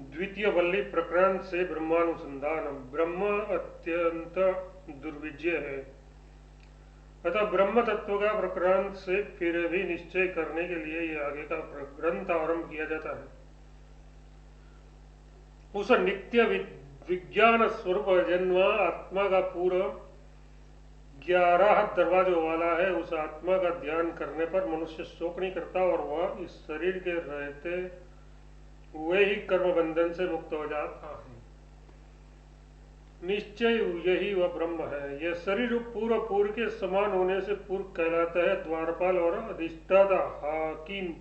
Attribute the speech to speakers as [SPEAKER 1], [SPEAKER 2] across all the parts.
[SPEAKER 1] द्वितीय वल्ली प्रकरण से ब्रह्मानुसंधान। ब्रह्म अत्यंत दुर्विजय है, अतः ब्रह्म तत्व का प्रकरण से फिर भी निश्चय करने के लिए यह आगे का ग्रंथ आरंभ किया जाता है। उस नित्य विज्ञान स्वरूप जन्म आत्मा का पूर्व 11 दरवाजों वाला है। उस आत्मा का ध्यान करने पर मनुष्य शोक नहीं करता और वह इस शरीर के रहते हुए ही कर्म बंधन से मुक्त हो जाता है। निश्चय यही वह ब्रह्म है। यह शरीर पूर्व के समान होने से पूर्व कहलाता है। द्वारपाल और अधिष्ठाता, हाकिम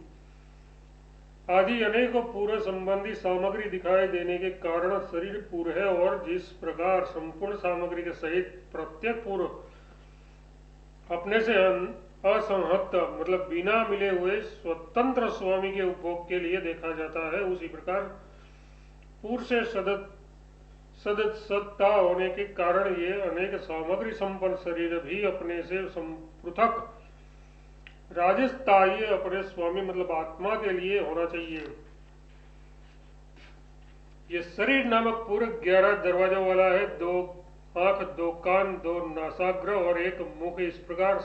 [SPEAKER 1] आदि अनेकों पूर्व संबंधी सामग्री दिखाई देने के कारण शरीर पूर्व है, और जिस प्रकार संपूर्ण सामग्री के सहित प्रत्येक पूर्व अपने से असंहत मतलब बिना मिले हुए स्वतंत्र स्वामी के उपभोग के लिए देखा जाता है, उसी प्रकार पूर्व से सदसत्ता होने के कारण ये अनेक सामग्री संपन्न शरीर भी अपने से पृथक राजस्थायी अपने स्वामी मतलब आत्मा के लिए होना चाहिए। ये शरीर नामक पूर्व 11 दरवाजों वाला है। 2 आंख, 2 कान, 2 नासाग्र और 1 मुख, इस प्रकार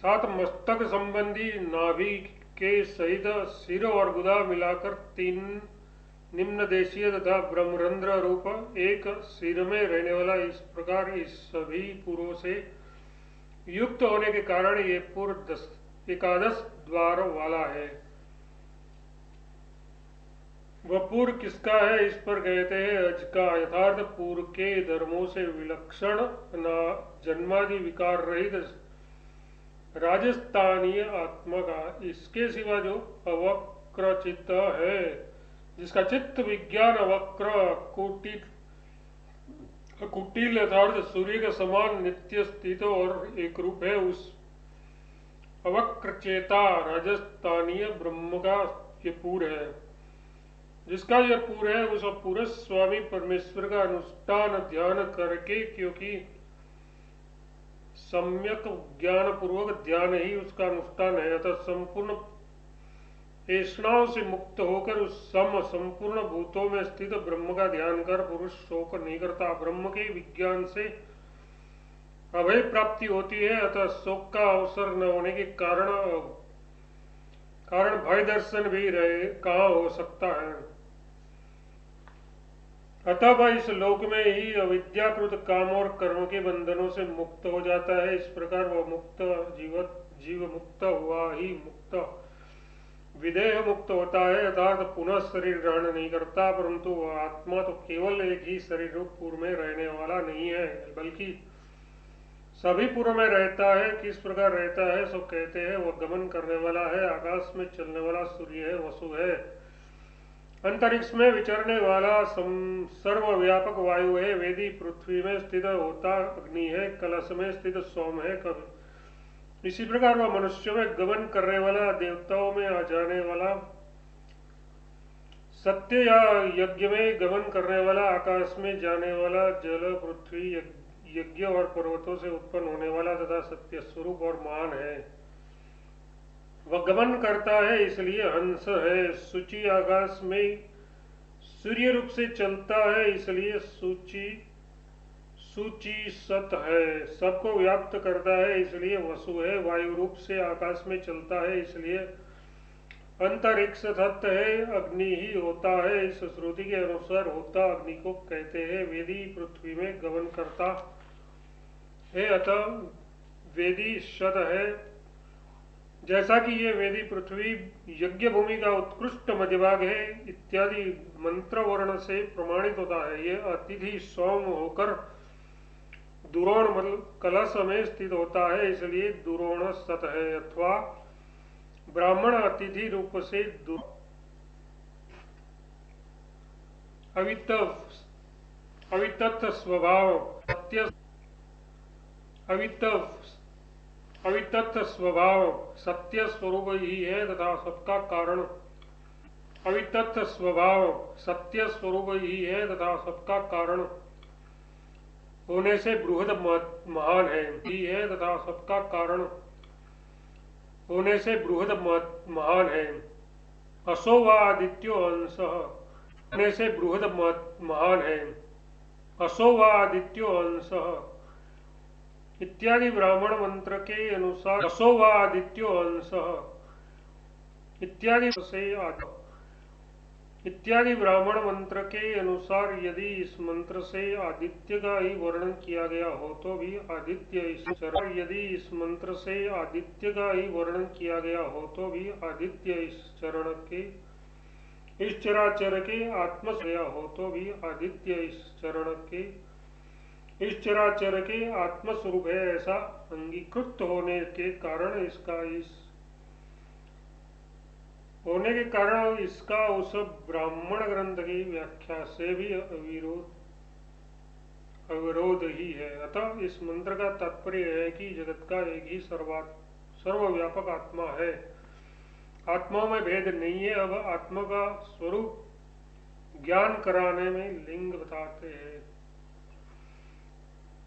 [SPEAKER 1] 7 मस्तक संबंधी नाभि के सहित सिर और गुदा मिलाकर 3 निम्न देशीय तथा ब्रह्मरंध्र रूप 1 सिर में रहने वाला, इस प्रकार इस सभी पूर्वों से युक्त होने के कारण ये पूर्व 11 द्वार वाला है। वह पूर्व किसका है, इस पर कहते हैं अज का। यथार्थ पूर्व के धर्मों से विलक्षण जन्मादि विकार रहित राजस्थानीय आत्मा का। इसके सिवा जो अवक्र चित्त है, जिसका चित्त विज्ञान अवक्र कुटिल यथार्थ सूर्य के समान नित्य स्थित और एक रूप है, उस अवक्र चेता राजस्थानीय ब्रह्म का ये पूर्व है। जिसका यह पूर्व है उस पूर्व स्वामी परमेश्वर का अनुष्ठान ध्यान करके, क्योंकि सम्यक ज्ञान पूर्वक ध्यान ही उसका अनुष्ठान है, अतः संपूर्ण ऐषणाओं से मुक्त होकर उस संपूर्ण भूतों में स्थित ब्रह्म का ध्यान कर पुरुष शोक नहीं करता। ब्रह्म के विज्ञान से अभय प्राप्ति होती है, अतः शोक का अवसर न होने के कारण भय दर्शन भी रहे कहाँ हो सकता है। अतः वह इस लोक में ही अविद्याकृत काम और कर्म के बंधनों से मुक्त हो जाता है। इस प्रकार वह मुक्त जीव मुक्त हुआ ही मुक्त विदेह मुक्त होता है, अर्थात पुनः शरीर ग्रहण नहीं करता। परंतु वह आत्मा तो केवल एक ही शरीर रूप पूर्व में रहने वाला नहीं है, बल्कि सभी पूर्व में रहता है। किस प्रकार रहता है सो कहते हैं वह गमन करने वाला है, आकाश में चलने वाला सूर्य है, वसु है, अंतरिक्ष में विचरने वाला सर्वव्यापक वायु है, वेदी पृथ्वी में स्थित होता अग्नि है, कलश में स्थित सोम है। कभी इसी प्रकार वह मनुष्यों में गमन करने वाला, देवताओं में आ जाने वाला, सत्य या यज्ञ में गमन करने वाला, आकाश में जाने वाला, जल पृथ्वी यज्ञ और पर्वतों से उत्पन्न होने वाला तथा सत्य स्वरूप और महान है। वह गमन करता है इसलिए हंस है। सूची आकाश में सूर्य रूप से चलता है इसलिए सूची सत है। सबको व्याप्त करता है इसलिए वसु है। वायु रूप से आकाश में चलता है इसलिए अंतरिक्ष तत्व है। अग्नि ही होता है, इस श्रुति के अनुसार होता अग्नि को कहते हैं। वेदी पृथ्वी में गमन करता है, अतः वेदी शत है। जैसा कि ये वेदी पृथ्वी यज्ञ भूमि का उत्कृष्ट मध्यभाग है इत्यादि मंत्र वर्ण से प्रमाणित होता है। ये अतिथि सोम होकर दुरोण मतलब कलश में स्थित होता है इसलिए दुरोण सत है, अथवा ब्राह्मण अतिथि रूप से अवितथ स्वभाव सत्य अवितथ स्वभाव सत्य स्वरूप ही है तथा सबका कारण अवितथ स्वभाव सत्य स्वरूप ही है तथा सबका कारण होने से बृहद महान है ही है तथा सबका कारण होने से बृहद महान है। असो व आदित्यो अंशः अपने से बृहद महान है। असो व आदित्यो अंशः इत्यादि ब्राह्मण मंत्र के अनुसार असो व आदित्यो अंशः इत्यादि ब्राह्मण मंत्र के अनुसार यदि इस मंत्र से आदित्य का ही वर्णन किया गया हो तो भी आदित्य इस चरण यदि इस मंत्र से आदित्य का ही वर्णन किया गया हो तो भी आदित्य इस चरण के इस चराचर के आत्म गया हो तो भी आदित्य इस चरण के इस चराचर के आत्मस्वरूप है। ऐसा अंगीकृत होने के कारण इसका उस ब्राह्मण ग्रंथ की व्याख्या से भी अविरोध ही है। अतः इस मंत्र का तात्पर्य है कि जगत का एक ही सर्वव्यापक आत्मा है। आत्माओं में भेद नहीं है। अब आत्मा का स्वरूप ज्ञान कराने में लिंग बताते हैं।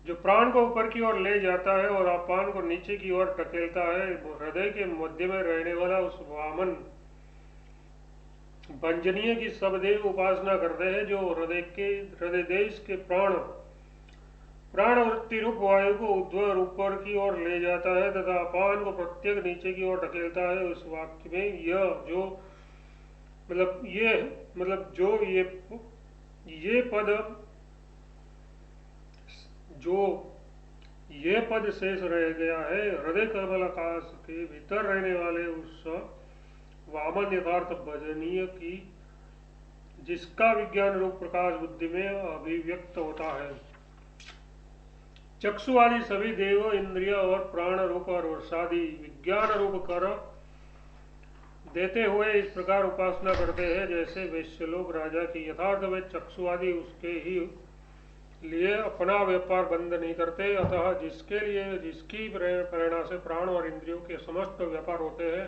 [SPEAKER 1] जो प्राण को ऊपर की ओर ले जाता है और अपान को नीचे की ओर धकेलता है, हृदय के मध्य में रहने वाला उस वामन भंजनीय की सब देव उपासना करते हैं, जो हृदय देश के प्राण वृत्ति रूप वायु को ऊर्ध्व ऊपर की ओर ले जाता है तथा अपान को प्रत्येक नीचे की ओर धकेलता है। उस वाक्य में ये पद शेष रह गया है। हृदय कमल आकाश के भीतर रहने वाले उस वामन यथार्थ भजनीय की जिसका विज्ञान रूप प्रकाश बुद्धि में अभिव्यक्त होता है। चक्षु आदि सभी देव इंद्रिय और प्राण रूप और वर्षादि विज्ञान रूप कर देते हुए इस प्रकार उपासना करते हैं जैसे वैश्यलोक राजा की यथार्थ वे चक्षु आदि उसके ही लिए अपना व्यापार बंद नहीं करते। अतः जिसकी प्रेरणा से प्राण और इंद्रियों के समस्त व्यापार होते हैं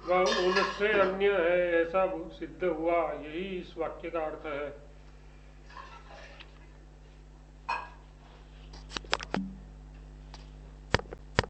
[SPEAKER 1] वह उनसे अन्य है, ऐसा सिद्ध हुआ। यही इस वाक्य का अर्थ है।